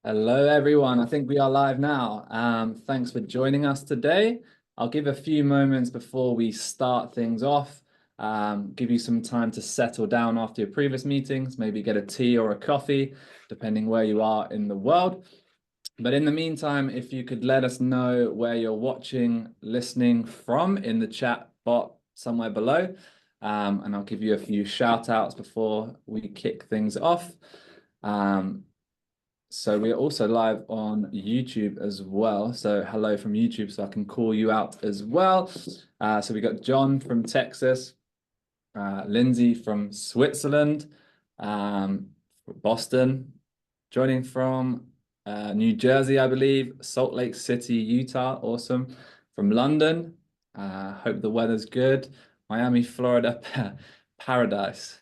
Hello, everyone. I think we are live now. Thanks for joining us today. I'll give a few moments before we start things off, give you some time to settle down after your previous meetings, maybe get a tea or a coffee, depending where you are in the world. But in the meantime, if you could let us know where you're watching, listening from in the chat bot somewhere below, and I'll give you a few shout outs before we kick things off. So we are also live on YouTube as well. So hello from YouTube, so I can call you out as well. So we got John from Texas, Lindsay from Switzerland, Boston, joining from New Jersey, I believe, Salt Lake City, Utah, awesome. From London, hope the weather's good. Miami, Florida, paradise.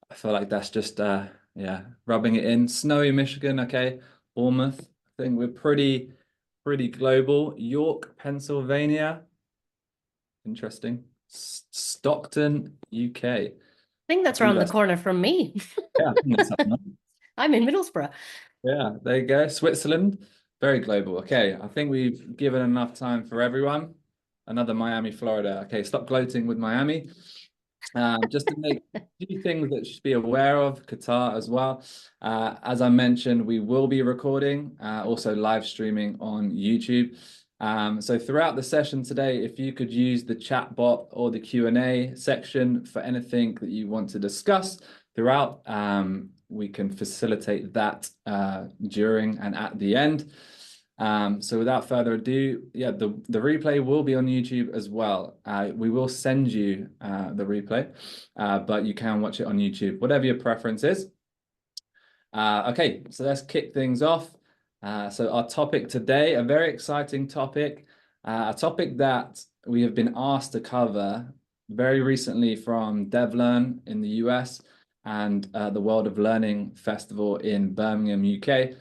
I feel like that's just yeah, rubbing it in. Snowy Michigan, okay. Bournemouth. I think we're pretty global. York, Pennsylvania. Interesting. Stockton, UK. I think that's around the corner from me. Yeah, I think that's up north. I'm in Middlesbrough. Yeah, there you go. Switzerland, very global. Okay, I think we've given enough time for everyone. Another Miami, Florida. Okay, stop gloating with Miami. Just to make a few things that you should be aware of, Qatar as well. As I mentioned, we will be recording, also live streaming on YouTube. So throughout the session today, if you could use the chat bot or the Q&A section for anything that you want to discuss throughout, we can facilitate that during and at the end. So without further ado, yeah, the replay will be on YouTube as well. We will send you the replay, but you can watch it on YouTube, whatever your preference is. Okay, so let's kick things off. So our topic today, a very exciting topic, a topic that we have been asked to cover very recently from DevLearn in the US and the World of Learning Festival in Birmingham, UK.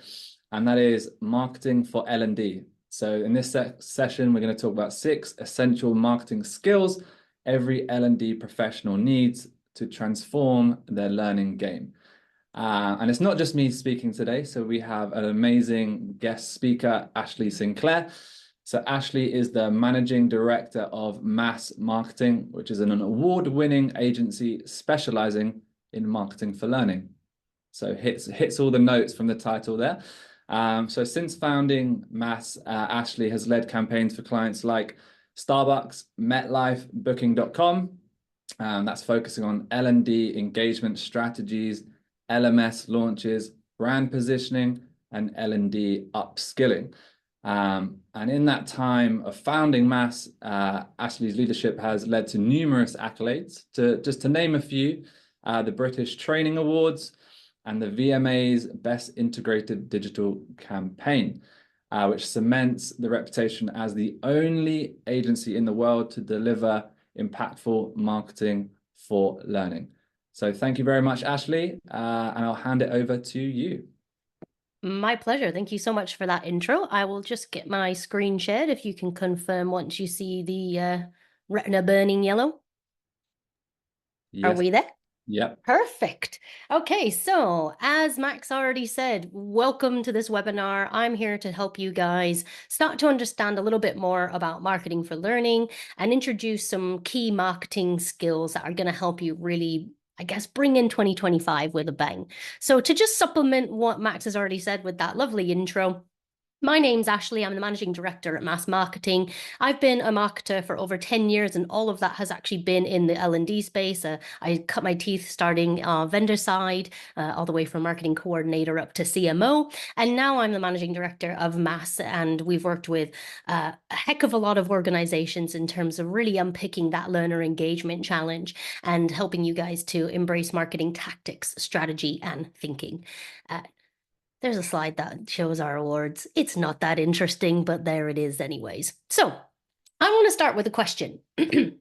And that is marketing for L&D. So in this session, we're going to talk about 6 essential marketing skills every L&D professional needs to transform their learning game. And it's not just me speaking today. So we have an amazing guest speaker, Ashley Sinclair. So Ashley is the managing director of Mass Marketing, which is an award-winning agency specializing in marketing for learning. So hits all the notes from the title there. So since founding Mass, Ashley has led campaigns for clients like Starbucks, MetLife, Booking.com. That's focusing on L&D engagement strategies, LMS launches, brand positioning, and L&D upskilling. And in that time of founding Mass, Ashley's leadership has led to numerous accolades. Just to name a few, the British Training Awards, and the VMA's Best Integrated Digital Campaign, which cements the reputation as the only agency in the world to deliver impactful marketing for learning. So thank you very much, Ashley, and I'll hand it over to you. My pleasure. Thank you so much for that intro. I will just get my screen shared if you can confirm once you see the retina burning yellow. Yes. Are we there? Yep. Perfect. Okay, so as Max already said, welcome to this webinar. I'm here to help you guys start to understand a little bit more about marketing for learning and introduce some key marketing skills that are going to help you really, I guess, bring in 2025 with a bang. So to just supplement what Max has already said with that lovely intro, my name's Ashley. I'm the managing director at Mass Marketing. I've been a marketer for over 10 years, and all of that has actually been in the L&D space. I cut my teeth starting vendor side, all the way from marketing coordinator up to CMO. And now I'm the managing director of Mass, and we've worked with a heck of a lot of organizations in terms of really unpicking that learner engagement challenge and helping you guys to embrace marketing tactics, strategy, and thinking. There's a slide that shows our awards. It's not that interesting, but there it is anyways. So I want to start with a question. You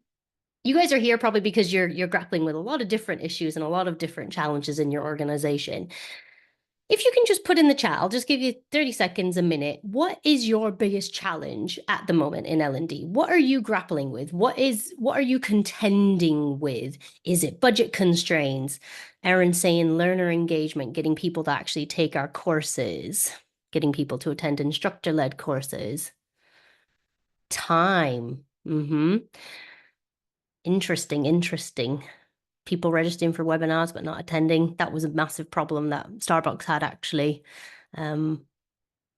guys are here probably because you're grappling with a lot of different issues and a lot of different challenges in your organization. If you can just put in the chat, I'll just give you 30 seconds, a minute. What is your biggest challenge at the moment in L&D? What are you grappling with? What are you contending with? Is it budget constraints? Aaron saying learner engagement, getting people to actually take our courses. getting people to attend instructor-led courses. Time. Interesting, interesting. People registering for webinars but not attending. That was a massive problem that Starbucks had actually.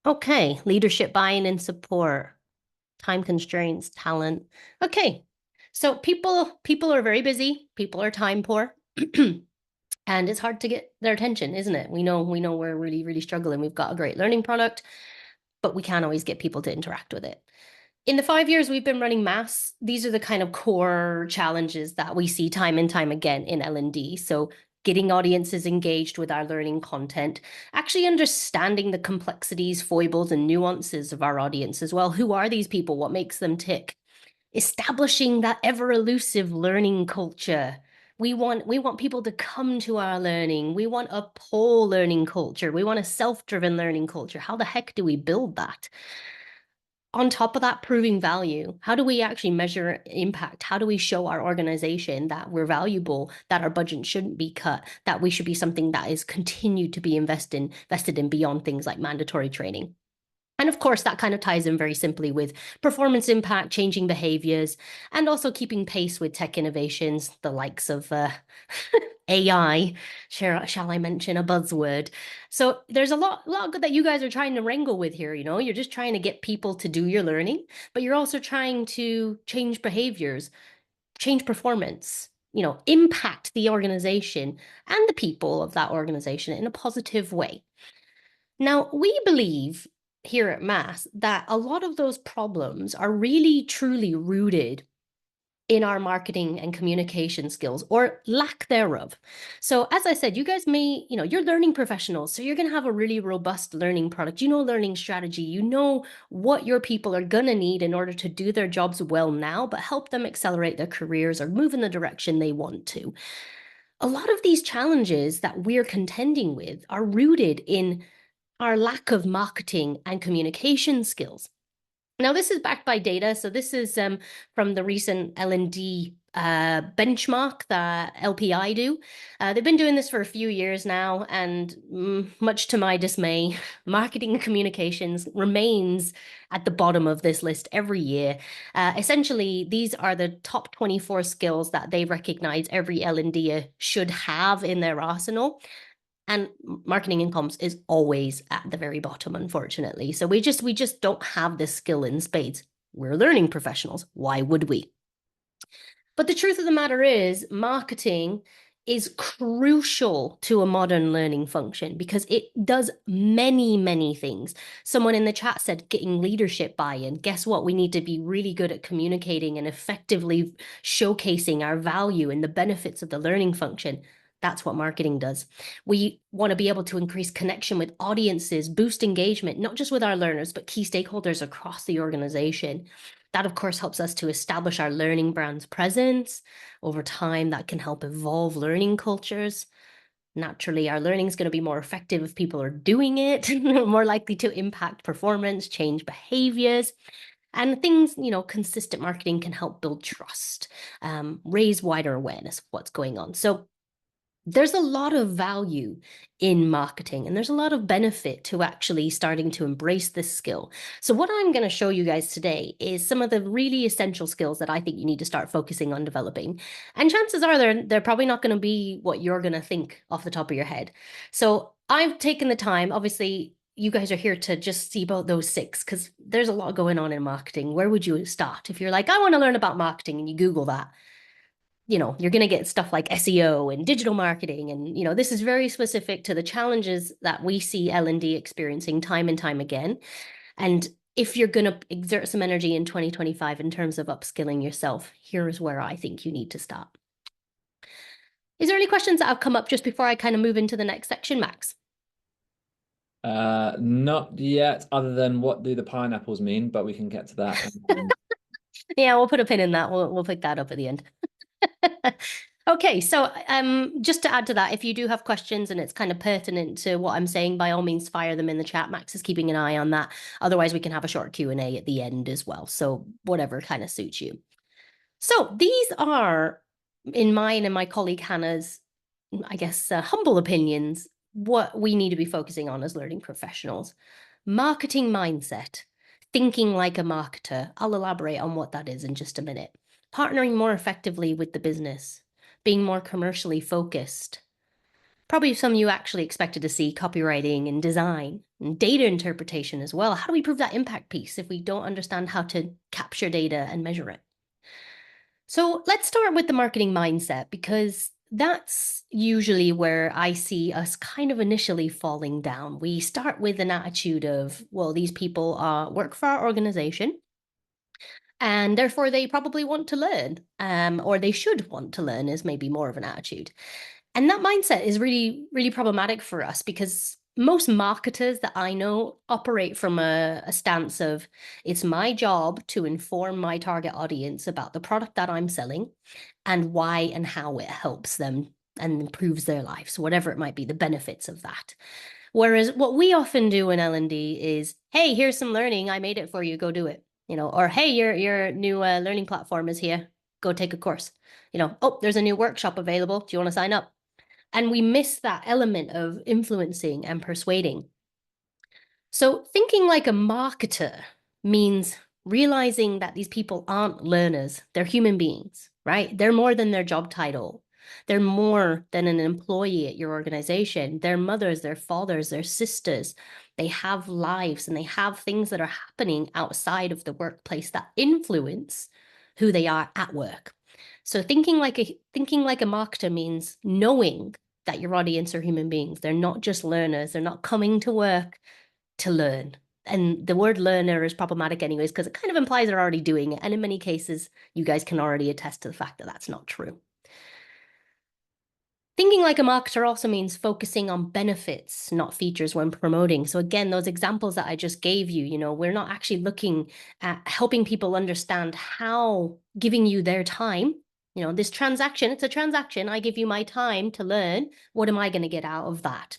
Okay, leadership buy-in and support, time constraints, talent. Okay, so people are very busy. People are time poor. And it's hard to get their attention, isn't it? We know we're really, really struggling. We've got a great learning product, but we can't always get people to interact with it. In the 5 years we've been running mass, these are the kind of core challenges that we see time and time again in L&D. So getting audiences engaged with our learning content, actually understanding the complexities, foibles, and nuances of our audience as well. Who are these people? What makes them tick? Establishing that ever elusive learning culture. We want people to come to our learning. We want a pull learning culture. We want a self-driven learning culture. How the heck do we build that? On top of that, proving value. How do we actually measure impact? How do we show our organization that we're valuable, that our budget shouldn't be cut, that we should be something that is continued to be invested in beyond things like mandatory training? And of course, that kind of ties in very simply with performance impact, changing behaviors, and also keeping pace with tech innovations, the likes of AI. Shall I mention a buzzword? So there's a lot that you guys are trying to wrangle with here. You're just trying to get people to do your learning, but you're also trying to change behaviors, change performance, impact the organization and the people of that organization in a positive way. Now, we believe here at Mass that a lot of those problems are really truly rooted in our marketing and communication skills or lack thereof. So as I said, you guys may, you're learning professionals, so you're going to have a really robust learning product. Learning strategy. You know what your people are going to need in order to do their jobs well now, but help them accelerate their careers or move in the direction they want to. A lot of these challenges that we're contending with are rooted in our lack of marketing and communication skills. Now, this is backed by data. So this is from the recent L&D benchmark that LPI do. They've been doing this for a few years now, and much to my dismay, marketing and communications remains at the bottom of this list every year. Essentially, these are the top 24 skills that they recognize every L&D should have in their arsenal. And marketing and comms is always at the very bottom, unfortunately. So we just don't have this skill in spades. We're learning professionals. Why would we? But the truth of the matter is, marketing is crucial to a modern learning function because it does many, many things. Someone in the chat said getting leadership buy-in. Guess what? We need to be really good at communicating and effectively showcasing our value and the benefits of the learning function. That's what marketing does. We want to be able to increase connection with audiences, boost engagement, not just with our learners, but key stakeholders across the organization. That, of course, helps us to establish our learning brand's presence. Over time, that can help evolve learning cultures. Naturally, our learning is going to be more effective if people are doing it, more likely to impact performance, change behaviors. And things, consistent marketing can help build trust, raise wider awareness of what's going on. So there's a lot of value in marketing and there's a lot of benefit to actually starting to embrace this skill. So what I'm going to show you guys today is some of the really essential skills that I think you need to start focusing on developing. And chances are they're probably not going to be what you're going to think off the top of your head. So I've taken the time, obviously, you guys are here to just see about those 6 because there's a lot going on in marketing. Where would you start? If you're like, I want to learn about marketing and you Google that, you're going to get stuff like SEO and digital marketing. And, this is very specific to the challenges that we see L&D experiencing time and time again. And if you're going to exert some energy in 2025 in terms of upskilling yourself, here's where I think you need to start. Is there any questions that have come up just before I kind of move into the next section, Max? Not yet, other than what do the pineapples mean, but we can get to that. Yeah, we'll put a pin in that. We'll pick that up at the end. Okay, so just to add to that, if you do have questions and it's kind of pertinent to what I'm saying, by all means, fire them in the chat. Max is keeping an eye on that. Otherwise, we can have a short Q&A at the end as well. So whatever kind of suits you. So these are, in mine and my colleague Hannah's, I guess, humble opinions, what we need to be focusing on as learning professionals. marketing mindset, thinking like a marketer. I'll elaborate on what that is in just a minute. Partnering more effectively with the business, being more commercially focused. Probably some you actually expected to see copywriting and design and data interpretation as well. How do we prove that impact piece if we don't understand how to capture data and measure it? So let's start with the marketing mindset because that's usually where I see us kind of initially falling down. We start with an attitude of, well, these people work for our organization and therefore they probably want to learn, or they should want to learn is maybe more of an attitude. And that mindset is really, really problematic for us because most marketers that I know operate from a stance of it's my job to inform my target audience about the product that I'm selling and why and how it helps them and improves their lives, whatever it might be, the benefits of that. Whereas what we often do in L&D is, hey, here's some learning. I made it for you. Go do it. Or hey, your new learning platform is here. Go take a course. Oh, there's a new workshop available. Do you want to sign up? And we miss that element of influencing and persuading. So thinking like a marketer means realizing that these people aren't learners, they're human beings, right? They're more than their job title. They're more than an employee at your organization. They're mothers, they're fathers, they're sisters. They have lives and they have things that are happening outside of the workplace that influence who they are at work. So thinking like a marketer means knowing that your audience are human beings. They're not just learners. They're not coming to work to learn. And the word learner is problematic anyways, because it kind of implies they're already doing it. And in many cases, you guys can already attest to the fact that that's not true. Thinking like a marketer also means focusing on benefits, not features when promoting. So again, those examples that I just gave you, we're not actually looking at helping people understand how giving you their time, this transaction, it's a transaction. I give you my time to learn. What am I going to get out of that?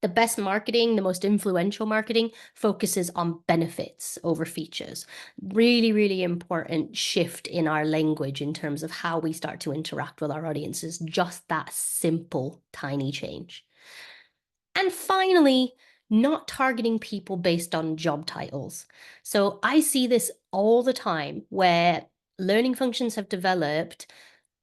The best marketing, the most influential marketing focuses on benefits over features. Really, really important shift in our language in terms of how we start to interact with our audiences. Just that simple, tiny change. And finally, not targeting people based on job titles. So I see this all the time where learning functions have developed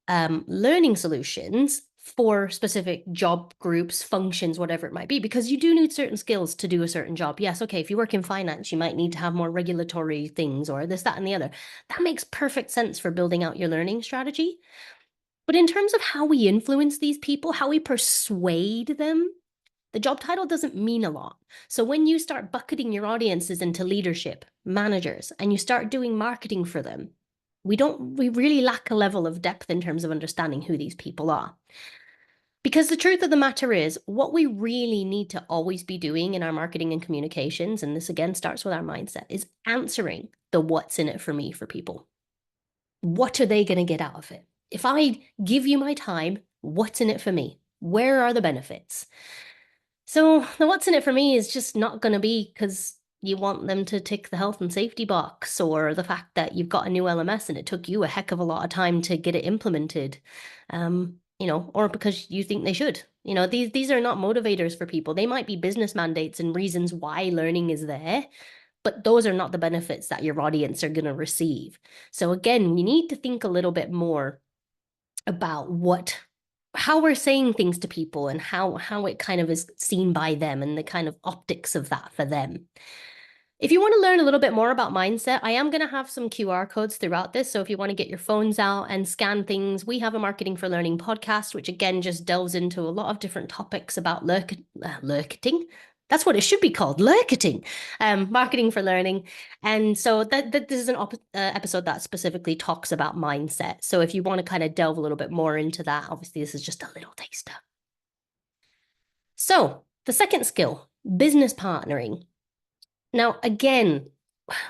learning solutions for specific job groups, functions, whatever it might be, because you do need certain skills to do a certain job. Yes, okay, if you work in finance, you might need to have more regulatory things or this, that, and the other. That makes perfect sense for building out your learning strategy. But in terms of how we influence these people, how we persuade them, the job title doesn't mean a lot. So when you start bucketing your audiences into leadership, managers, and you start doing marketing for them, we really lack a level of depth in terms of understanding who these people are. Because the truth of the matter is, what we really need to always be doing in our marketing and communications, and this again starts with our mindset, is answering the what's in it for me for people. What are they going to get out of it? If I give you my time, what's in it for me? Where are the benefits? So the what's in it for me is just not going to be because you want them to tick the health and safety box or the fact that you've got a new LMS and it took you a heck of a lot of time to get it implemented, or because you think they should. These are not motivators for people. They might be business mandates and reasons why learning is there, but those are not the benefits that your audience are going to receive. So again, you need to think a little bit more about how we're saying things to people and how it kind of is seen by them and the kind of optics of that for them. If you want to learn a little bit more about mindset, I am going to have some QR codes throughout this. So if you want to get your phones out and scan things, we have a Marketing for Learning podcast, which again just delves into a lot of different topics about lurketing. That's what it should be called, lurketing, marketing for learning. And so that this is an episode that specifically talks about mindset. So if you want to kind of delve a little bit more into that, obviously this is just a little taster. So the second skill, business partnering. Now, again,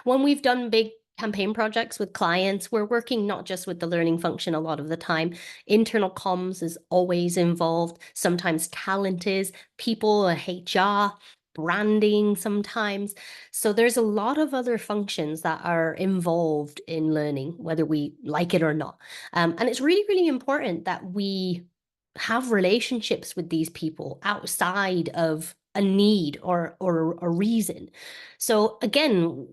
when we've done big campaign projects with clients, we're working not just with the learning function a lot of the time. Internal comms is always involved. Sometimes talent is, people, HR, branding sometimes. So there's a lot of other functions that are involved in learning, whether we like it or not. And it's really, really important that we have relationships with these people outside of a need or a reason. So again,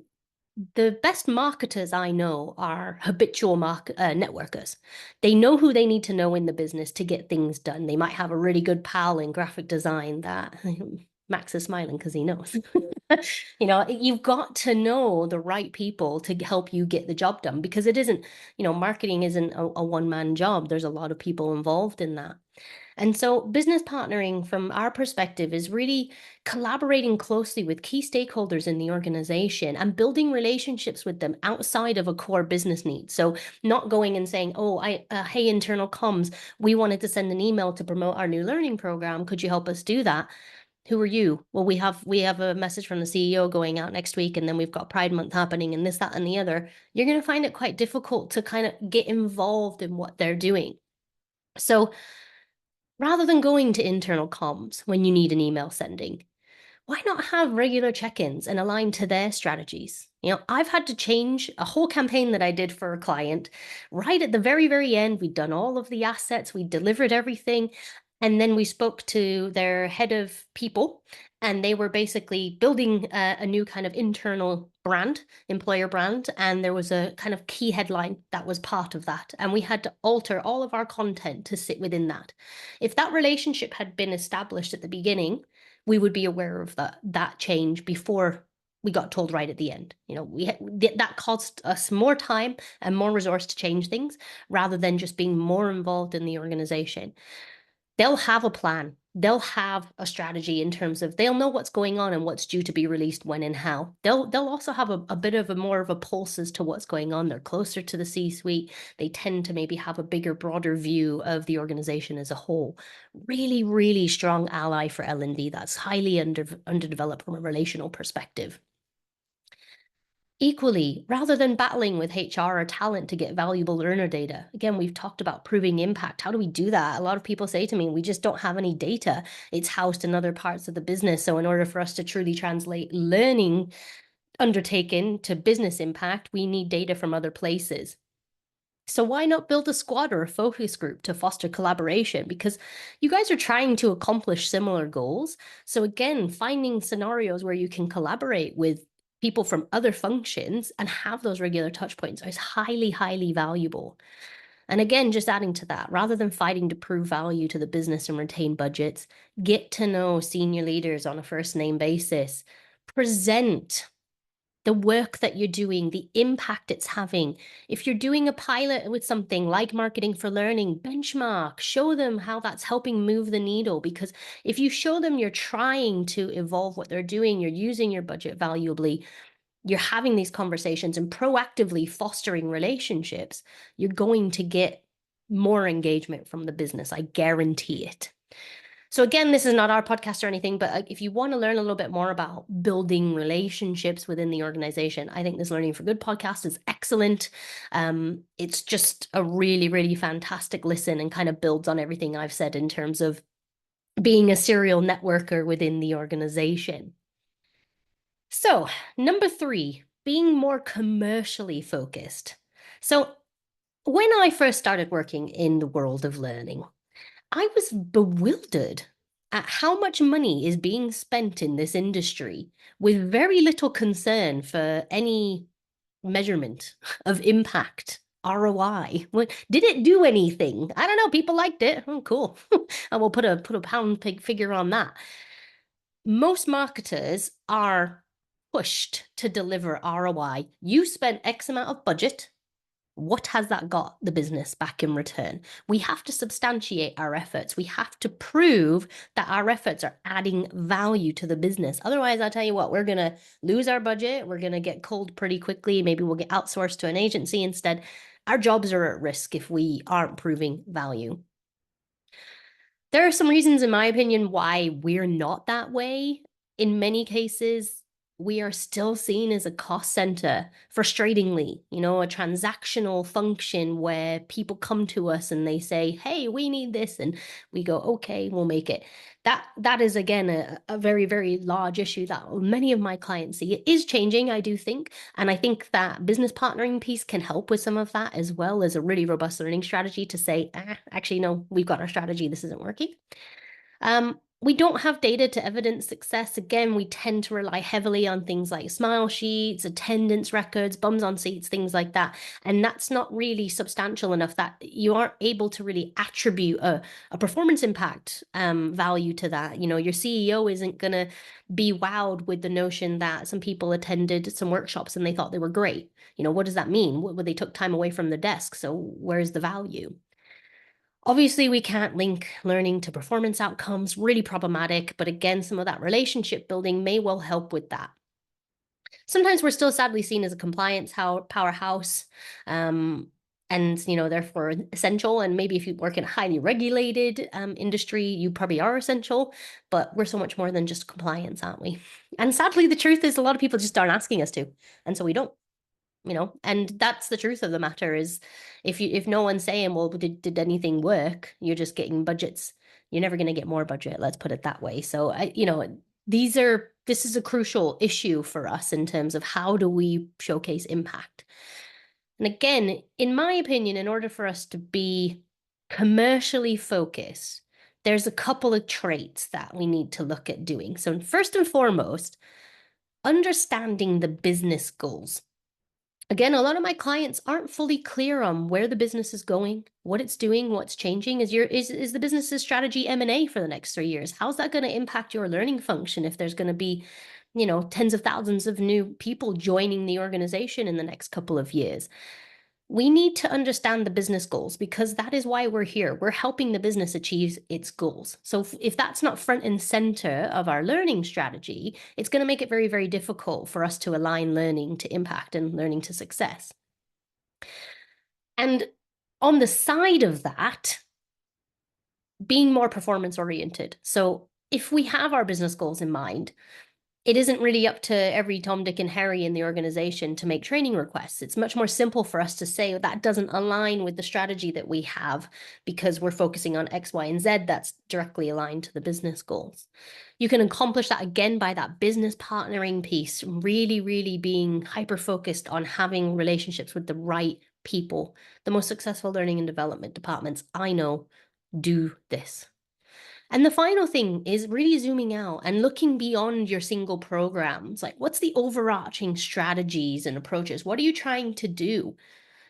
the best marketers I know are habitual networkers. They know who they need to know in the business to get things done. They might have a really good pal in graphic design that Max is smiling because he knows. You've got to know the right people to help you get the job done because it isn't, marketing isn't a one-man job. There's a lot of people involved in that. And so, business partnering from our perspective is really collaborating closely with key stakeholders in the organization and building relationships with them outside of a core business need. So, not going and saying, "Oh, hey, internal comms, we wanted to send an email to promote our new learning program. Could you help us do that?" Who are you? Well, we have a message from the CEO going out next week, and then we've got Pride Month happening, and this, that, and the other. You're going to find it quite difficult to kind of get involved in what they're doing. So rather than going to internal comms when you need an email sending, why not have regular check-ins and align to their strategies? I've had to change a whole campaign that I did for a client right at the very, very end. We'd done all of the assets, we delivered everything. And then we spoke to their head of people, and they were basically building a new kind of internal brand, employer brand. And there was a kind of key headline that was part of that. And we had to alter all of our content to sit within that. If that relationship had been established at the beginning, we would be aware of that change before we got told right at the end. That cost us more time and more resource to change things rather than just being more involved in the organization. They'll have a plan. They'll have a strategy in terms of they'll know what's going on and what's due to be released when and how. They'll also have a bit of a more of a pulse as to what's going on. They're closer to the C-suite. They tend to maybe have a bigger, broader view of the organization as a whole. Really, really strong ally for L&D that's highly underdeveloped from a relational perspective. Equally, rather than battling with HR or talent to get valuable learner data, again, we've talked about proving impact. How do we do that? A lot of people say to me, we just don't have any data. It's housed in other parts of the business. So in order for us to truly translate learning undertaken to business impact, we need data from other places. So why not build a squad or a focus group to foster collaboration? Because you guys are trying to accomplish similar goals. So again, finding scenarios where you can collaborate with people from other functions and have those regular touch points is highly, highly valuable. And again, just adding to that, rather than fighting to prove value to the business and retain budgets, get to know senior leaders on a first name basis. Present the work that you're doing, the impact it's having. If you're doing a pilot with something like marketing for learning, benchmark, show them how that's helping move the needle. Because if you show them you're trying to evolve what they're doing, you're using your budget valuably, you're having these conversations and proactively fostering relationships, you're going to get more engagement from the business. I guarantee it. So again, this is not our podcast or anything, but if you want to learn a little bit more about building relationships within the organization, I think this Learning for Good podcast is excellent. It's just a really, really fantastic listen and kind of builds on everything I've said in terms of being a serial networker within the organization. So, number 3, being more commercially focused. So, when I first started working in the world of learning, I was bewildered at how much money is being spent in this industry with very little concern for any measurement of impact, ROI. Did it do anything? I don't know. People liked it. Oh, cool. I will put a pound pig figure on that. Most marketers are pushed to deliver ROI. You spent X amount of budget. What has that got the business back in return? We have to substantiate our efforts. We have to prove that our efforts are adding value to the business. Otherwise, I tell you what, we're going to lose our budget. We're going to get cold pretty quickly. Maybe we'll get outsourced to an agency instead. Our jobs are at risk if we aren't proving value. There are some reasons, in my opinion, why we're not that way. In many cases, we are still seen as a cost center, frustratingly, a transactional function where people come to us and they say, hey, we need this. And we go, okay, we'll make it. That is, again, a very, very large issue that many of my clients see. It is changing, I do think. And I think that business partnering piece can help with some of that, as well as a really robust learning strategy to say, actually, no, we've got our strategy. This isn't working. we don't have data to evidence success. Again, we tend to rely heavily on things like smile sheets, attendance records, bums on seats, things like that. And that's not really substantial enough that you aren't able to really attribute a performance impact value to that. You know, your CEO isn't going to be wowed with the notion that some people attended some workshops and they thought they were great. You know, what does that mean? Well, they took time away from the desk. So where's the value? Obviously, we can't link learning to performance outcomes, really problematic, but again, some of that relationship building may well help with that. Sometimes we're still sadly seen as a compliance powerhouse, and therefore essential. And maybe if you work in a highly regulated industry, you probably are essential, but we're so much more than just compliance, aren't we? And sadly, the truth is a lot of people just aren't asking us to, and so we don't. And that's the truth of the matter is if no one's saying, well, did anything work, you're just getting budgets. You're never going to get more budget, let's put it that way. So this is a crucial issue for us in terms of how do we showcase impact. And again, in my opinion, in order for us to be commercially focused, there's a couple of traits that we need to look at doing. So first and foremost, understanding the business goals. Again, a lot of my clients aren't fully clear on where the business is going, what it's doing, what's changing. Is the business's strategy M&A for the next 3 years? How's that going to impact your learning function if there's going to be, tens of thousands of new people joining the organization in the next couple of years? We need to understand the business goals because that is why we're here. We're helping the business achieve its goals. So if that's not front and center of our learning strategy, it's going to make it very, very difficult for us to align learning to impact and learning to success. And on the side of that, being more performance oriented. So if we have our business goals in mind, it isn't really up to every Tom, Dick, and Harry in the organization to make training requests. It's much more simple for us to say that doesn't align with the strategy that we have because we're focusing on X, Y, and Z that's directly aligned to the business goals. You can accomplish that again by that business partnering piece, really, really being hyper-focused on having relationships with the right people. The most successful learning and development departments I know do this. And the final thing is really zooming out and looking beyond your single programs. Like, what's the overarching strategies and approaches? What are you trying to do?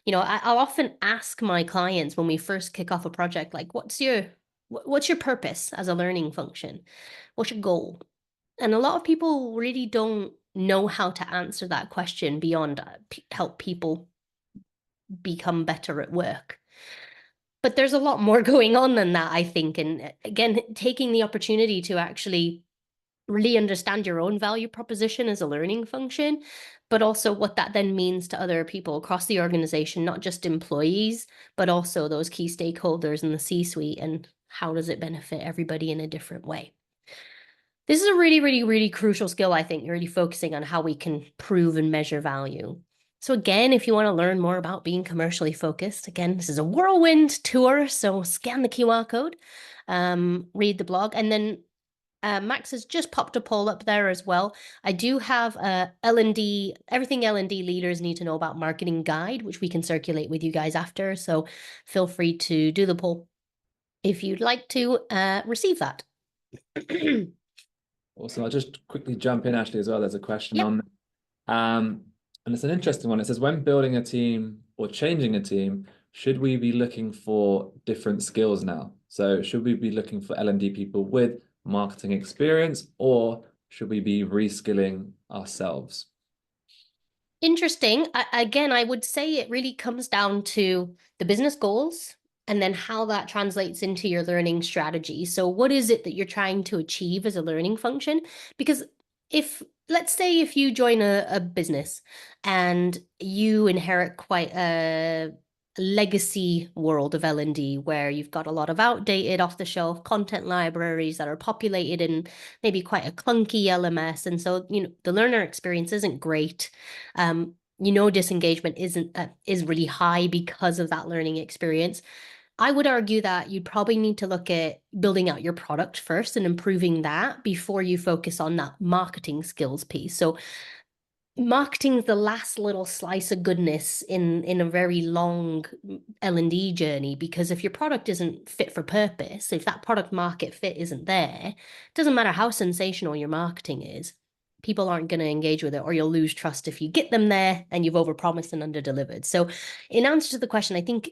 I'll often ask my clients when we first kick off a project, like, what's your purpose as a learning function? What's your goal? And a lot of people really don't know how to answer that question beyond help people become better at work. But there's a lot more going on than that, I think. And again, taking the opportunity to actually really understand your own value proposition as a learning function, but also what that then means to other people across the organization, not just employees, but also those key stakeholders in the C-suite, and how does it benefit everybody in a different way. This is a really, really, really crucial skill, I think, really focusing on how we can prove and measure value. So again, if you want to learn more about being commercially focused, again, this is a whirlwind tour, so scan the QR code, read the blog, and then Max has just popped a poll up there as well. I do have a L&D, everything L&D leaders need to know about marketing guide, which we can circulate with you guys after, so feel free to do the poll if you'd like to receive that. Also, I'll just quickly jump in, Ashley, as well. There's a question Yep. on, and it's an interesting one. It says, when building a team or changing a team, should we be looking for different skills now? So should we be looking for L&D people with marketing experience, or should we be reskilling ourselves? Interesting. Again, I would say it really comes down to the business goals and then how that translates into your learning strategy. So what is it that you're trying to achieve as a learning function? Because let's say if you join a business and you inherit quite a legacy world of L&D where you've got a lot of outdated off-the-shelf content libraries that are populated in maybe quite a clunky LMS. And so, the learner experience isn't great. Disengagement is really high because of that learning experience. I would argue that you'd probably need to look at building out your product first and improving that before you focus on that marketing skills piece. So marketing's the last little slice of goodness in a very long L&D journey, because if your product isn't fit for purpose, if that product market fit isn't there, it doesn't matter how sensational your marketing is, people aren't going to engage with it, or you'll lose trust if you get them there and you've overpromised and underdelivered. So in answer to the question, I think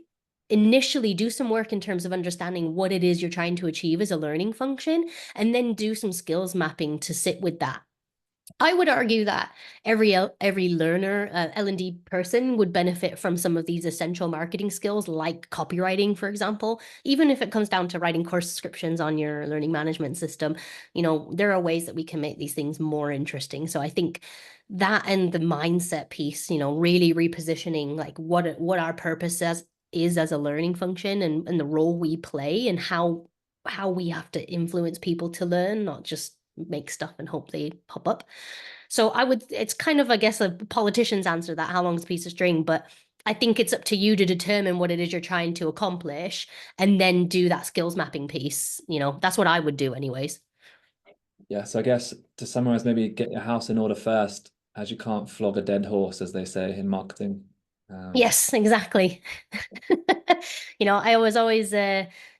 initially do some work in terms of understanding what it is you're trying to achieve as a learning function, and then do some skills mapping to sit with that. I would argue that every learner, L&D person would benefit from some of these essential marketing skills, like copywriting, for example. Even if it comes down to writing course descriptions on your learning management system, there are ways that we can make these things more interesting. So I think that, and the mindset piece, really repositioning like what our purpose is as a learning function, and the role we play, and how we have to influence people to learn, not just make stuff and hope they pop up. So it's kind of, I guess, a politician's answer that how long's a piece of string, but I think it's up to you to determine what it is you're trying to accomplish, and then do that skills mapping piece. That's what I would do anyways. Yeah, so I guess to summarize, maybe get your house in order first, as you can't flog a dead horse, as they say in marketing. Yes, exactly. I was always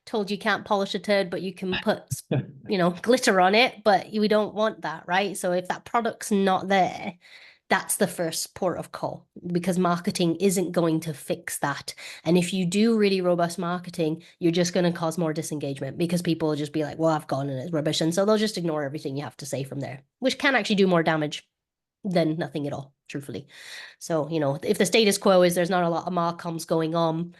told you can't polish a turd, but you can put, glitter on it, but we don't want that, right? So if that product's not there, that's the first port of call, because marketing isn't going to fix that. And if you do really robust marketing, you're just going to cause more disengagement, because people will just be like, well, I've gone and it's rubbish. And so they'll just ignore everything you have to say from there, which can actually do more damage than nothing at all, truthfully. So, if the status quo is there's not a lot of marcoms going on,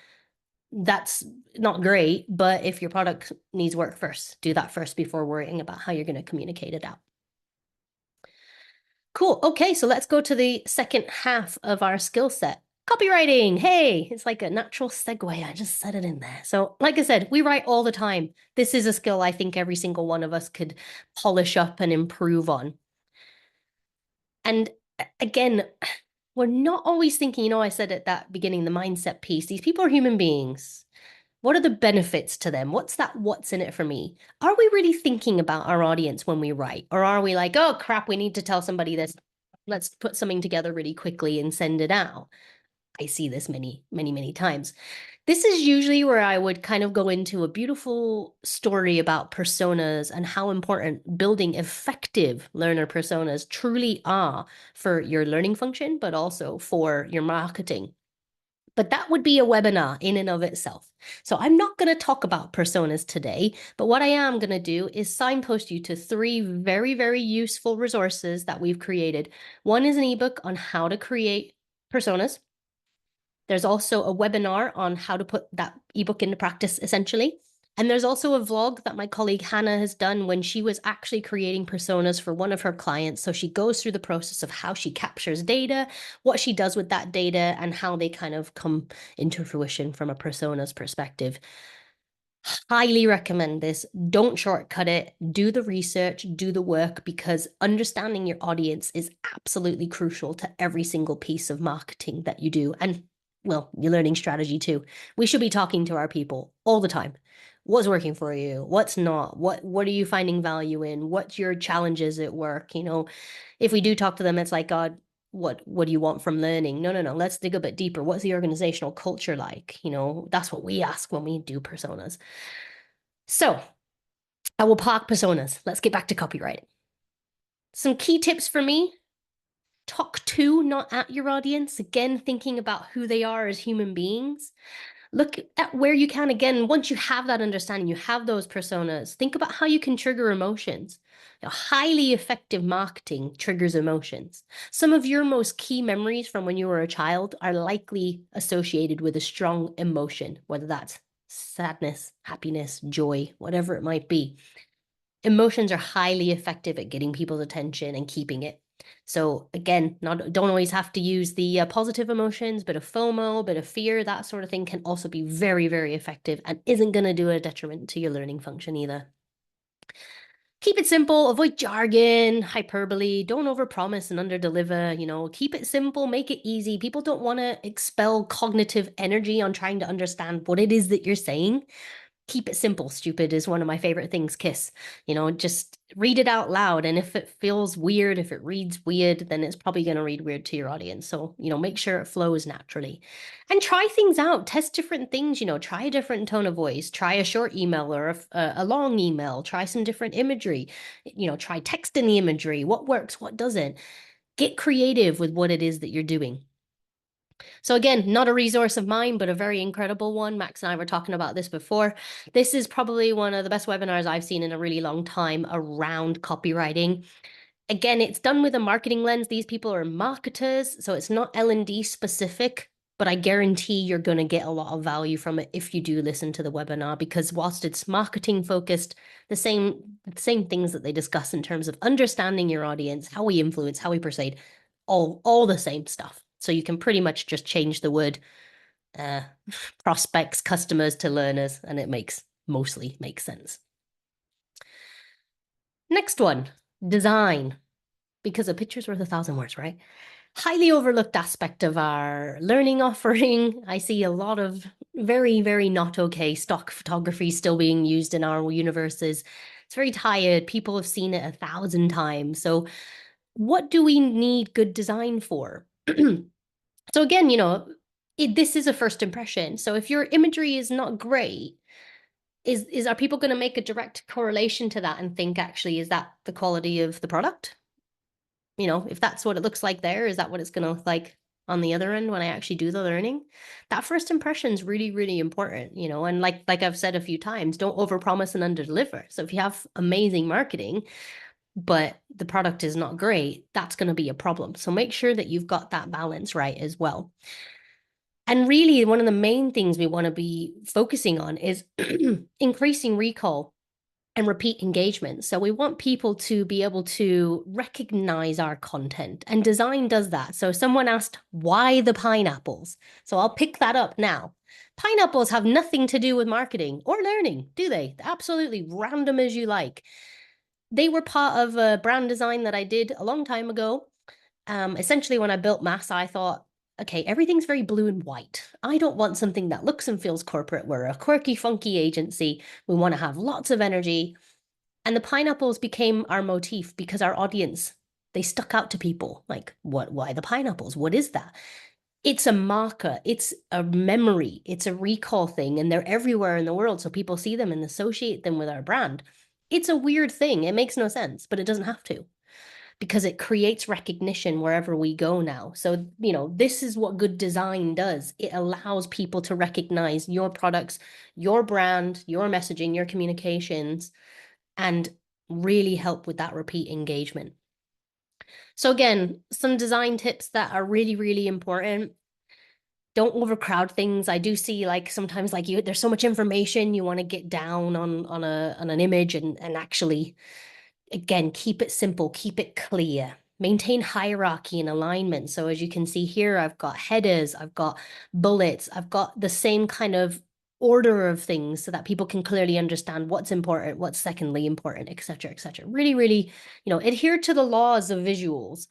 that's not great. But if your product needs work first, do that first before worrying about how you're going to communicate it out. Cool. Okay, so let's go to the second half of our skill set. Copywriting. Hey, it's like a natural segue. I just said it in there. So, like I said, we write all the time. This is a skill I think every single one of us could polish up and improve on. And again, we're not always thinking, I said at that beginning, the mindset piece, these people are human beings. What are the benefits to them? What's in it for me? Are we really thinking about our audience when we write? Or are we like, oh crap, we need to tell somebody this. Let's put something together really quickly and send it out. I see this many, many, many times. This is usually where I would kind of go into a beautiful story about personas and how important building effective learner personas truly are for your learning function, but also for your marketing. But that would be a webinar in and of itself. So I'm not going to talk about personas today, but what I am going to do is signpost you to 3 very, very useful resources that we've created. One is an ebook on how to create personas. There's also a webinar on how to put that ebook into practice, essentially. And there's also a vlog that my colleague Hannah has done when she was actually creating personas for one of her clients. So she goes through the process of how she captures data, what she does with that data, and how they kind of come into fruition from a personas perspective. Highly recommend this. Don't shortcut it. Do the research, do the work, because understanding your audience is absolutely crucial to every single piece of marketing that you do. And well, your learning strategy too. We should be talking to our people all the time. What's working for you? What's not? What are you finding value in? What's your challenges at work? If we do talk to them, it's like, God, what do you want from learning? No. Let's dig a bit deeper. What's the organizational culture like? That's what we ask when we do personas. So I will park personas. Let's get back to copywriting. Some key tips for me. Talk to, not at your audience. Again, thinking about who they are as human beings. Look at where you can. Again, once you have that understanding, you have those personas, think about how you can trigger emotions. Highly effective marketing triggers emotions. Some of your most key memories from when you were a child are likely associated with a strong emotion, whether that's sadness, happiness, joy, whatever it might be. Emotions are highly effective at getting people's attention and keeping it. So again, don't always have to use the positive emotions, bit of FOMO, bit of fear, that sort of thing can also be very, very effective and isn't going to do a detriment to your learning function either. Keep it simple, avoid jargon, hyperbole, don't overpromise and underdeliver, keep it simple, make it easy. People don't want to expel cognitive energy on trying to understand what it is that you're saying. keep it simple. Stupid is one of my favorite things, Kiss. Just read it out loud. And if it feels weird, if it reads weird, then it's probably going to read weird to your audience. So, make sure it flows naturally and try things out, test different things, try a different tone of voice, try a short email or a long email, try some different imagery, try text in the imagery, what works, what doesn't. Get creative with what it is that you're doing. So again, not a resource of mine, but a very incredible one. Max and I were talking about this before. This is probably one of the best webinars I've seen in a really long time around copywriting. Again, it's done with a marketing lens. These people are marketers, so it's not L&D specific, but I guarantee you're going to get a lot of value from it if you do listen to the webinar, because whilst it's marketing focused, the same things that they discuss in terms of understanding your audience, how we influence, how we persuade, all the same stuff. So you can pretty much just change the word uh, prospects, customers to learners, and it mostly makes sense. Next one, design, because a picture's worth 1,000 words, right? Highly overlooked aspect of our learning offering. I see a lot of very, very not okay stock photography still being used in our universes. It's very tired. People have seen it 1,000 times. So what do we need good design for? So again, this is a first impression. So if your imagery is not great, are people going to make a direct correlation to that and think, actually, is that the quality of the product? If that's what it looks like there, is that what it's going to look like on the other end when I actually do the learning? That first impression is really, really important, and like I've said a few times, don't overpromise and underdeliver. So if you have amazing marketing, but the product is not great, that's going to be a problem. So make sure that you've got that balance right as well. And really, one of the main things we want to be focusing on is increasing recall and repeat engagement. So we want people to be able to recognize our content, and design does that. So someone asked, why the pineapples? So I'll pick that up now. Pineapples have nothing to do with marketing or learning, do they? Absolutely random as you like. They were part of a brand design that I did a long time ago. Essentially, when I built Mass, I thought, okay, everything's very blue and white. I don't want something that looks and feels corporate. We're a quirky, funky agency. We want to have lots of energy. And the pineapples became our motif because our audience, they stuck out to people. Like, why the pineapples? What is that? It's a marker, it's a memory, it's a recall thing, and they're everywhere in the world. So people see them and associate them with our brand. It's a weird thing. It makes no sense, but it doesn't have to, because it creates recognition wherever we go now. So, this is what good design does. It allows people to recognize your products, your brand, your messaging, your communications, and really help with that repeat engagement. So again, some design tips that are really, really important. Don't overcrowd things. I do see sometimes there's so much information you want to get down on an image, and actually, again, keep it simple, keep it clear, maintain hierarchy and alignment. So as you can see here, I've got headers, I've got bullets, I've got the same kind of order of things so that people can clearly understand what's important, what's secondly important, etc., etc. Really, really, adhere to the laws of visuals.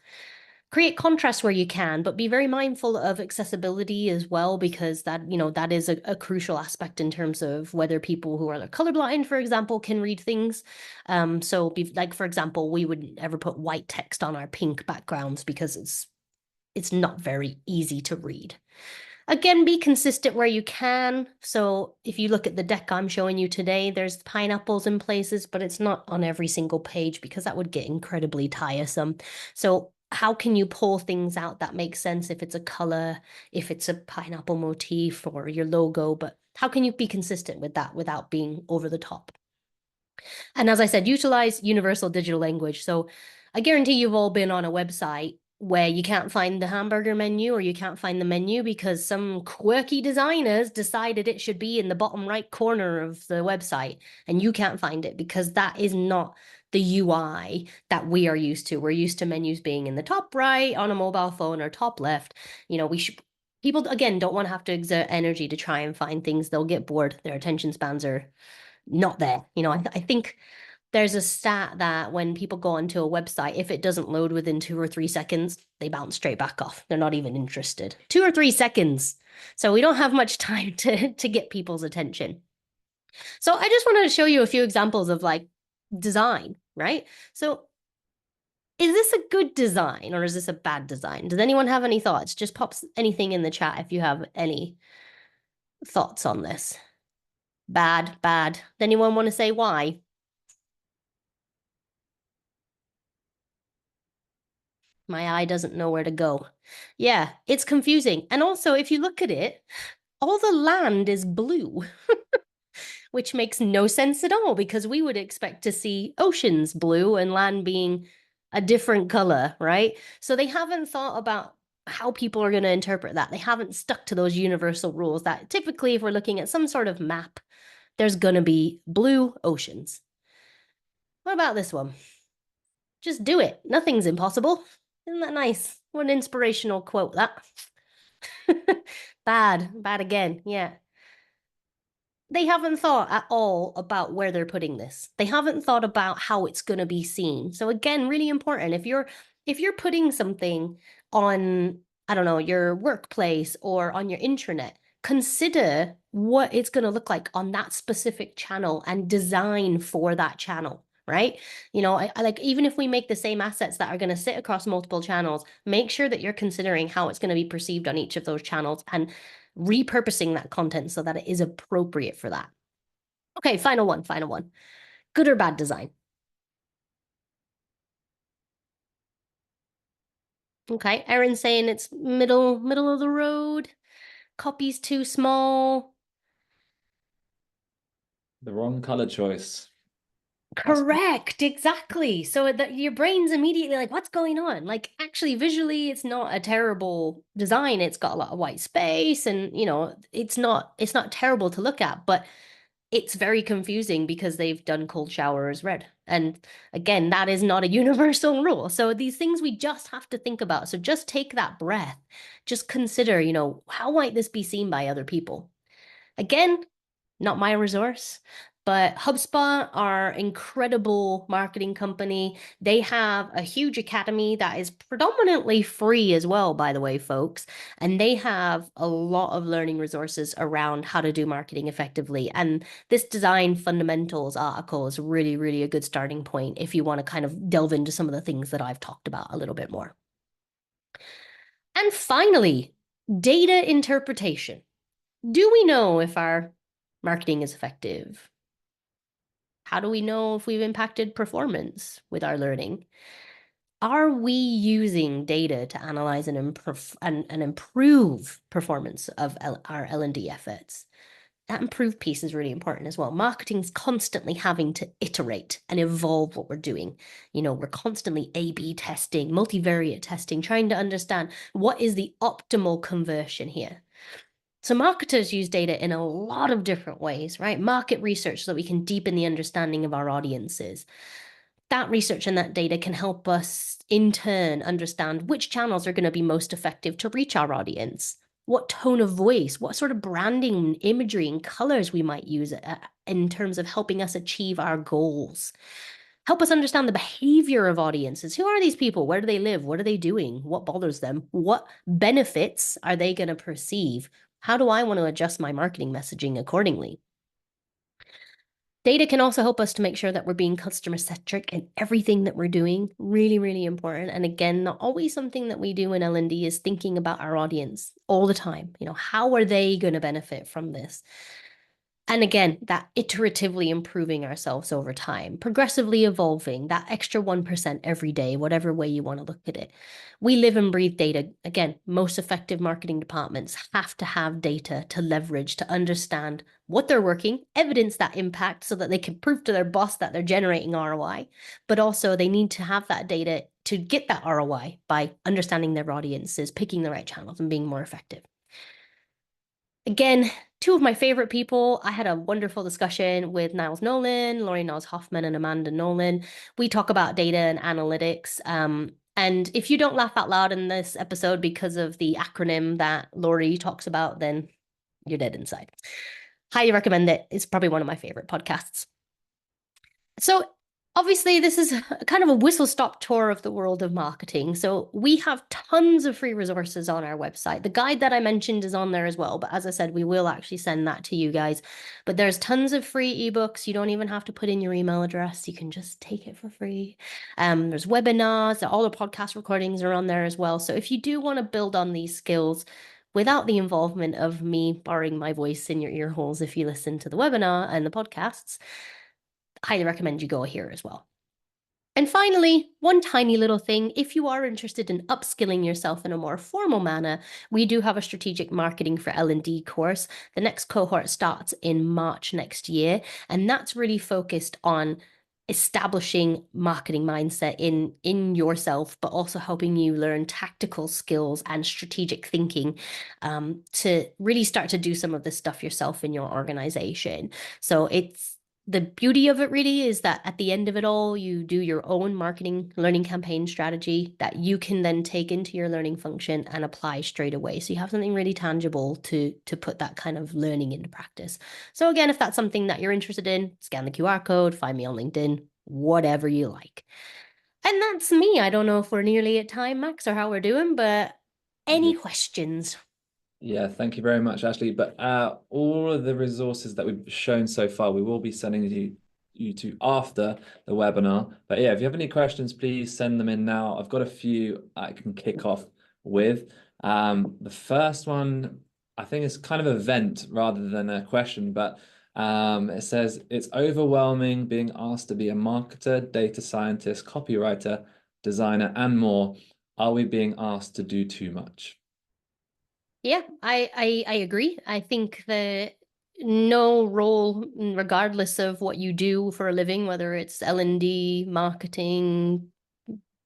Create contrast where you can, but be very mindful of accessibility as well, because that is a crucial aspect in terms of whether people who are colorblind, for example, can read things. So for example, we wouldn't ever put white text on our pink backgrounds because it's not very easy to read. Again, be consistent where you can. So if you look at the deck I'm showing you today, there's pineapples in places, but it's not on every single page because that would get incredibly tiresome. So how can you pull things out that make sense if it's a color, if it's a pineapple motif or your logo, but how can you be consistent with that without being over the top? And as I said, utilize universal digital language. So I guarantee you've all been on a website where you can't find the hamburger menu or you can't find the menu because some quirky designers decided it should be in the bottom right corner of the website, and you can't find it because that is not the UI that we are used to. We're used to menus being in the top right on a mobile phone or top left. People, again, don't want to have to exert energy to try and find things. They'll get bored. Their attention spans are not there. I think there's a stat that when people go onto a website, if it doesn't load within 2 or 3 seconds, they bounce straight back off. They're not even interested. 2 or 3 seconds. So we don't have much time to get people's attention. So I just wanted to show you a few examples of like design, right? So is this a good design or is this a bad design? Does anyone have any thoughts? Just pop anything in the chat if you have any thoughts on this. Bad, bad. Does anyone want to say why? My eye doesn't know where to go. Yeah, it's confusing. And also, if you look at it, all the land is blue, which makes no sense at all because we would expect to see oceans blue and land being a different color, right? So they haven't thought about how people are going to interpret that. They haven't stuck to those universal rules that typically, if we're looking at some sort of map, there's going to be blue oceans. What about this one? Just do it. Nothing's impossible. Isn't that nice? What an inspirational quote that. Bad, bad again. Yeah. They haven't thought at all about where they're putting this. They haven't thought about how it's going to be seen. So again, really important. If you're putting something on, I don't know, your workplace or on your intranet, consider what it's going to look like on that specific channel and design for that channel, right? I like even if we make the same assets that are going to sit across multiple channels, make sure that you're considering how it's going to be perceived on each of those channels and repurposing that content so that it is appropriate for that. Okay, final one, final one. Good or bad design? Okay, Erin's saying it's middle of the road. Copy's too small. The wrong color choice. That's Correct, exactly. So that your brain's immediately like, what's going on? Like, actually, visually, it's not a terrible design. It's got a lot of white space, and it's not terrible to look at, but it's very confusing because they've done cold shower as red. And again, that is not a universal rule. So these things we just have to think about. So just take that breath. Just consider, how might this be seen by other people? Again, not my resource, but HubSpot are incredible marketing company. They have a huge academy that is predominantly free as well, by the way, folks. And they have a lot of learning resources around how to do marketing effectively. And this design fundamentals article is really, really a good starting point if you want to kind of delve into some of the things that I've talked about a little bit more. And finally, data interpretation. Do we know if our marketing is effective? How do we know if we've impacted performance with our learning? Are we using data to analyze and improve performance of our L&D efforts? That improved piece is really important as well. Marketing's constantly having to iterate and evolve what we're doing. We're constantly A/B testing, multivariate testing, trying to understand what is the optimal conversion here. So marketers use data in a lot of different ways, right? Market research so that we can deepen the understanding of our audiences. That research and that data can help us in turn understand which channels are going to be most effective to reach our audience, what tone of voice, what sort of branding, imagery, and colors we might use in terms of helping us achieve our goals. Help us understand the behavior of audiences. Who are these people? Where do they live? What are they doing? What bothers them? What benefits are they going to perceive? How do I want to adjust my marketing messaging accordingly? Data can also help us to make sure that we're being customer centric in everything that we're doing. Really, really important. And again, not always something that we do in L&D is thinking about our audience all the time. How are they going to benefit from this? And again, that iteratively improving ourselves over time, progressively evolving, that extra 1% every day, whatever way you want to look at it. We live and breathe data. Again, most effective marketing departments have to have data to leverage to understand what they're working, evidence that impact so that they can prove to their boss that they're generating ROI, but also they need to have that data to get that ROI by understanding their audiences, picking the right channels, and being more effective. Again, two of my favorite people. I had a wonderful discussion with Niles Nolan, Laurie Niles Hoffman, and Amanda Nolan. We talk about data and analytics. And if you don't laugh out loud in this episode because of the acronym that Laurie talks about, then you're dead inside. Highly recommend it. It's probably one of my favorite podcasts. So Obviously, this is kind of a whistle-stop tour of the world of marketing. So we have tons of free resources on our website. The guide that I mentioned is on there as well. But as I said, we will actually send that to you guys. But there's tons of free ebooks. You don't even have to put in your email address. You can just take it for free. There's webinars. All the podcast recordings are on there as well. So if you do want to build on these skills without the involvement of me borrowing my voice in your ear holes if you listen to the webinar and the podcasts, highly recommend you go here as well. And finally, one tiny little thing, if you are interested in upskilling yourself in a more formal manner, we do have a strategic marketing for L&D course. The next cohort starts in March next year, and that's really focused on establishing marketing mindset in yourself, but also helping you learn tactical skills and strategic thinking to really start to do some of this stuff yourself in your organization. So it's the beauty of it really is that at the end of it all, you do your own marketing learning campaign strategy that you can then take into your learning function and apply straight away. So you have something really tangible to put that kind of learning into practice. So again, if that's something that you're interested in, scan the QR code, find me on LinkedIn, whatever you like. And that's me. I don't know if we're nearly at time, Max, or how we're doing, but any questions? Yeah, thank you very much, Ashley. But all of the resources that we've shown so far, we will be sending you to after the webinar. But yeah, if you have any questions, please send them in now. I've got a few I can kick off with. The first one, I think is kind of a vent rather than a question, but it says it's overwhelming being asked to be a marketer, data scientist, copywriter, designer, and more. Are we being asked to do too much? Yeah, I agree. I think that no role, regardless of what you do for a living, whether it's L&D, marketing,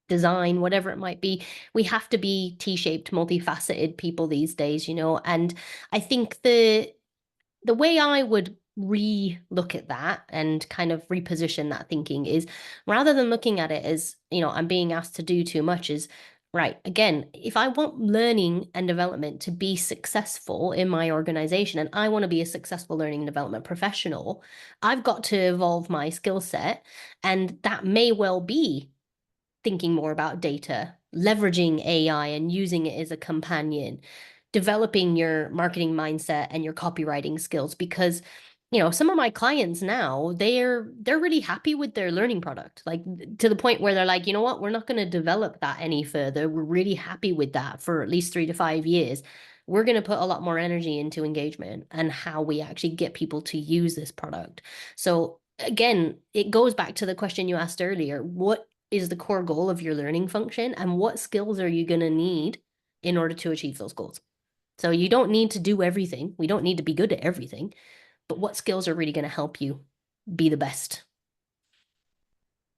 design, whatever it might be, we have to be T-shaped, multifaceted people these days, And I think the way I would re-look at that and kind of reposition that thinking is rather than looking at it as, I'm being asked to do too much is right. Again, if I want learning and development to be successful in my organization and I want to be a successful learning and development professional, I've got to evolve my skill set. And that may well be thinking more about data, leveraging AI and using it as a companion, developing your marketing mindset and your copywriting skills because some of my clients now they're really happy with their learning product, like to the point where they're like, you know what, we're not going to develop that any further. We're really happy with that for at least 3 to 5 years. We're going to put a lot more energy into engagement and how we actually get people to use this product. So again, it goes back to the question you asked earlier. What is the core goal of your learning function and what skills are you going to need in order to achieve those goals? So you don't need to do everything. We don't need to be good at everything, but what skills are really going to help you be the best?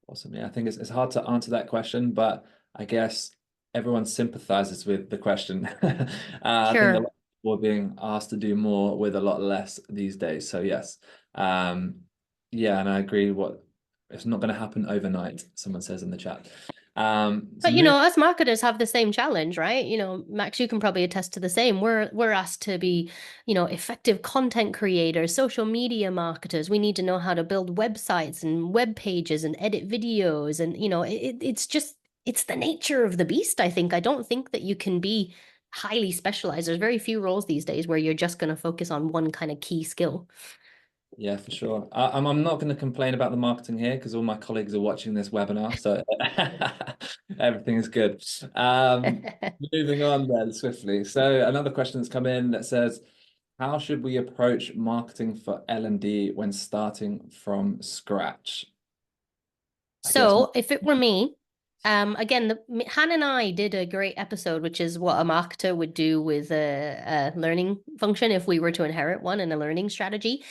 Awesome. Yeah, I think it's hard to answer that question, but I guess everyone sympathizes with the question. I think a lot Sure. of people are being asked to do more with a lot less these days. So yes. Um, yeah, and I agree what it's not going to happen overnight, someone says in the chat. So But move us marketers have the same challenge, right? Max, you can probably attest to the same. We're asked to be, effective content creators, social media marketers. We need to know how to build websites and web pages and edit videos, and it's just it's the nature of the beast. I think. I don't think that you can be highly specialized. There's very few roles these days where you're just going to focus on one kind of key skill. Yeah, for sure. I'm not going to complain about the marketing here because all my colleagues are watching this webinar, so everything is good. Moving on then swiftly. So another question that's come in that says, how should we approach marketing for L&D when starting from scratch? I guess. So if it were me, again, Han and I did a great episode, which is what a marketer would do with a learning function if we were to inherit one in a learning strategy.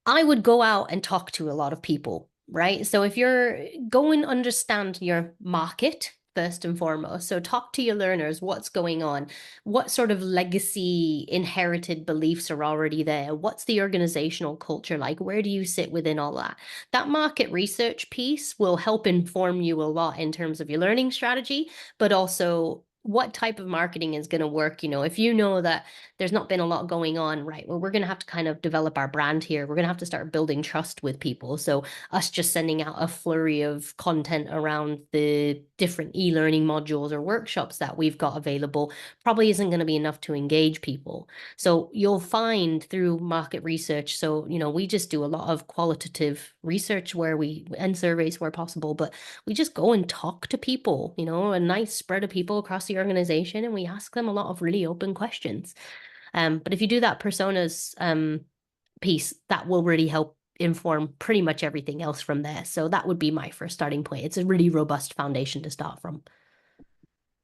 I would go out and talk to a lot of people, right? So if you're going to understand your market first and foremost, so talk to your learners, what's going on, what sort of legacy inherited beliefs are already there, what's the organizational culture like, where do you sit within all that? That market research piece will help inform you a lot in terms of your learning strategy, but also what type of marketing is going to work. If you know that there's not been a lot going on, right? Well, we're going to have to kind of develop our brand here. We're going to have to start building trust with people. So us just sending out a flurry of content around the different e-learning modules or workshops that we've got available probably isn't going to be enough to engage people. So you'll find through market research. So, we just do a lot of qualitative research and surveys where possible, but we just go and talk to people, a nice spread of people across the organization, and we ask them a lot of really open questions. But if you do that personas piece, that will really help inform pretty much everything else from there. So that would be my first starting point. It's a really robust foundation to start from.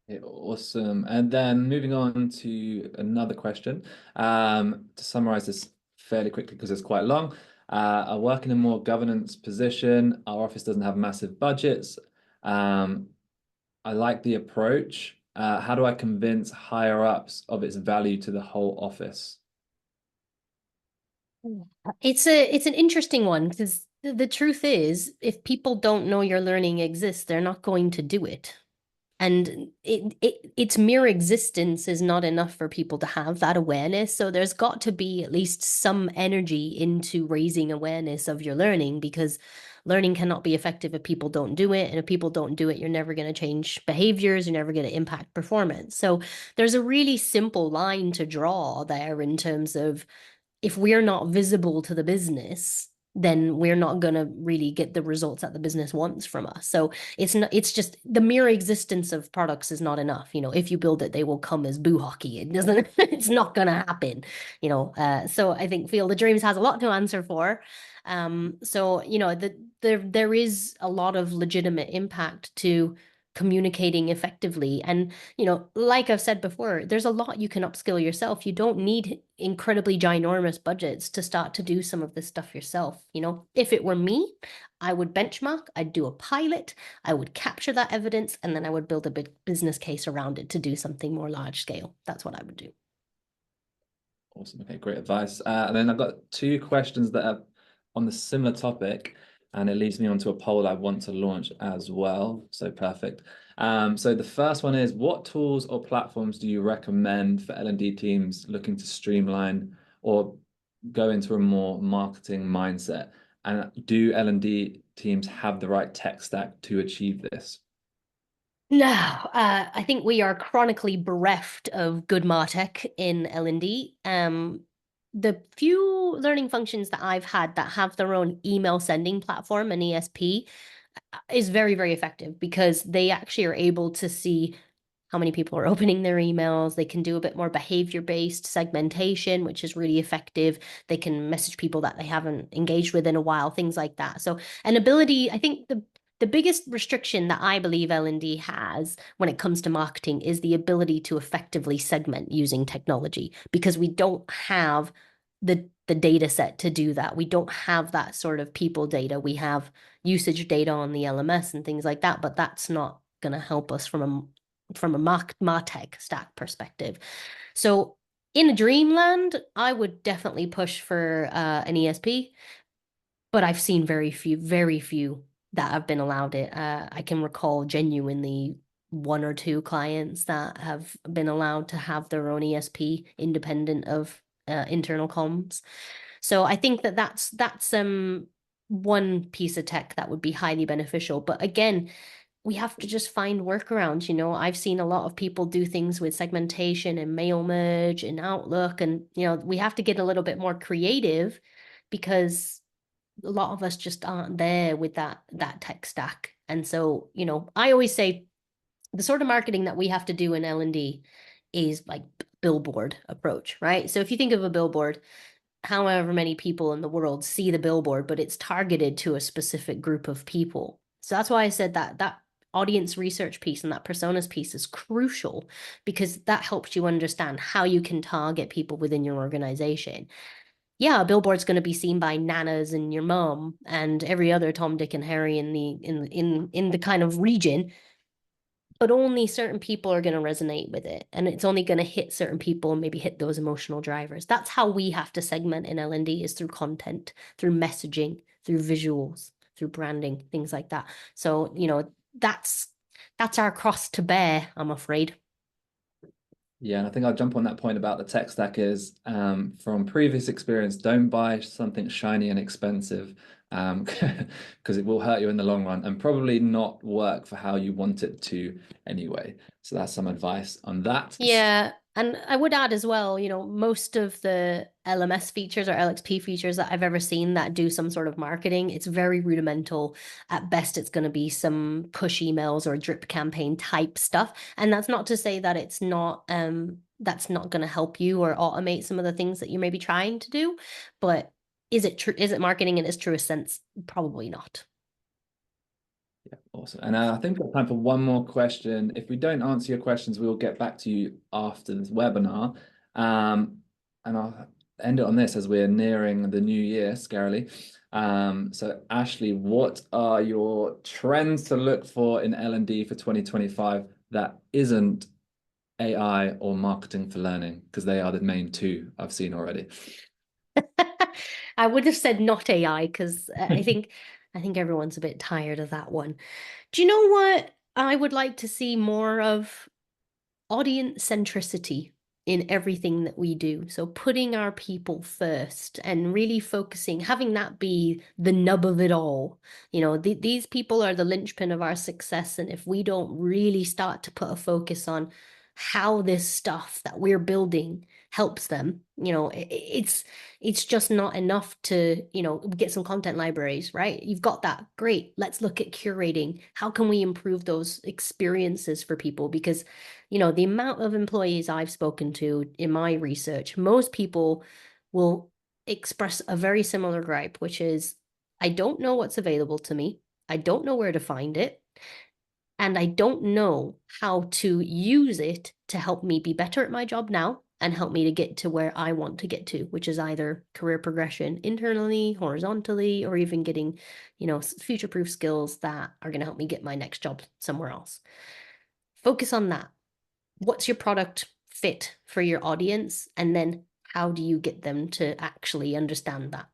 Yeah, awesome. And then moving on to another question. To summarize this fairly quickly because it's quite long. I work in a more governance position. Our office doesn't have massive budgets. Um, I like the approach. How do I convince higher ups of its value to the whole office? It's an interesting one because the truth is, if people don't know your learning exists, they're not going to do it. And its mere existence is not enough for people to have that awareness. So there's got to be at least some energy into raising awareness of your learning, because learning cannot be effective if people don't do it. And if people don't do it, you're never going to change behaviors, you're never going to impact performance. So there's a really simple line to draw there in terms of, if we're not visible to the business, then we're not going to really get the results that the business wants from us. So it's just the mere existence of products is not enough. If you build it, they will come as boo hockey. It doesn't, it's not going to happen, so I think Field of Dreams has a lot to answer for. So, there is a lot of legitimate impact to communicating effectively. And, like I've said before, there's a lot you can upskill yourself. You don't need incredibly ginormous budgets to start to do some of this stuff yourself. If it were me, I would benchmark, I'd do a pilot, I would capture that evidence, and then I would build a big business case around it to do something more large scale. That's what I would do. Awesome. Okay, great advice. And then I've got two questions that are on the similar topic, and it leads me onto a poll I want to launch as well. So perfect. So the first one is, what tools or platforms do you recommend for L&D teams looking to streamline or go into a more marketing mindset? And do L&D teams have the right tech stack to achieve this? No, I think we are chronically bereft of good MarTech in L&D. The few learning functions that I've had that have their own email sending platform, an ESP, is very, very effective because they actually are able to see how many people are opening their emails. They can do a bit more behavior-based segmentation, which is really effective. They can message people that they haven't engaged with in a while, things like that. So an ability, I think the biggest restriction that I believe L&D has when it comes to marketing is the ability to effectively segment using technology, because we don't have the data set to do that. We don't have that sort of people data. We have usage data on the LMS and things like that, but that's not going to help us from a MarTech stack perspective. So in a dreamland, I would definitely push for an ESP, but I've seen very few that have been allowed it. I can recall genuinely one or two clients that have been allowed to have their own ESP independent of internal comms. So I think that that's one piece of tech that would be highly beneficial. But again, we have to just find workarounds. I've seen a lot of people do things with segmentation and mail merge and Outlook, and we have to get a little bit more creative because a lot of us just aren't there with that tech stack. And so, I always say the sort of marketing that we have to do in L&D is like billboard approach, right? So if you think of a billboard, however many people in the world see the billboard, but it's targeted to a specific group of people. So that's why I said that audience research piece and that personas piece is crucial, because that helps you understand how you can target people within your organization. Yeah, a billboard's going to be seen by nanas and your mom and every other Tom, Dick, and Harry in the kind of region, but only certain people are going to resonate with it, and it's only going to hit certain people and maybe hit those emotional drivers. That's how we have to segment in L&D, is through content, through messaging, through visuals, through branding, things like that. So that's our cross to bear, I'm afraid. Yeah, and I think I'll jump on that point about the tech stack is from previous experience, don't buy something shiny and expensive because it will hurt you in the long run and probably not work for how you want it to anyway. So that's some advice on that. Yeah, and I would add as well, most of the LMS features or LXP features that I've ever seen that do some sort of marketing, it's very rudimental. At best, it's going to be some push emails or drip campaign type stuff. And that's not to say that that's not going to help you or automate some of the things that you may be trying to do, but is it true? Is it marketing in its truest sense? Probably not. Yeah, awesome. And I think we've got time for one more question. If we don't answer your questions, we will get back to you after this webinar. And I'll end it on this as we're nearing the new year, scarily. So Ashley, what are your trends to look for in L&D for 2025 that isn't AI or marketing for learning? Because they are the main two I've seen already. I would have said not AI because I think everyone's a bit tired of that one. Do you know what I would like to see more of? Audience centricity in everything that we do. So putting our people first and really focusing, having that be the nub of it all. These people are the linchpin of our success. And if we don't really start to put a focus on how this stuff that we're building helps them, it's just not enough to, get some content libraries, right? You've got that. Great. Let's look at curating. How can we improve those experiences for people? Because the amount of employees I've spoken to in my research, most people will express a very similar gripe, which is, I don't know what's available to me. I don't know where to find it. And I don't know how to use it to help me be better at my job now and help me to get to where I want to get to, which is either career progression internally, horizontally, or even getting, future-proof skills that are going to help me get my next job somewhere else. Focus on that. What's your product fit for your audience? And then how do you get them to actually understand that?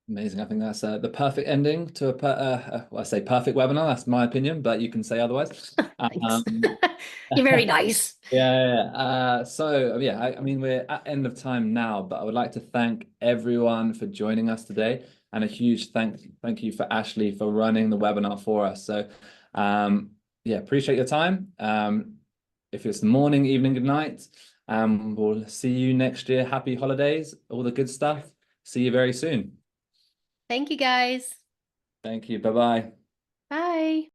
Amazing. I think that's the perfect ending to well, I say perfect webinar. That's my opinion, but you can say otherwise. Thanks. Um, You're very nice. yeah. So yeah, I mean, we're at end of time now, but I would like to thank everyone for joining us today, and a huge thank you for Ashley for running the webinar for us. So, yeah, appreciate your time. If it's morning, evening, good night. We'll see you next year. Happy holidays, all the good stuff. See you very soon. Thank you guys. Thank you. Bye bye. Bye.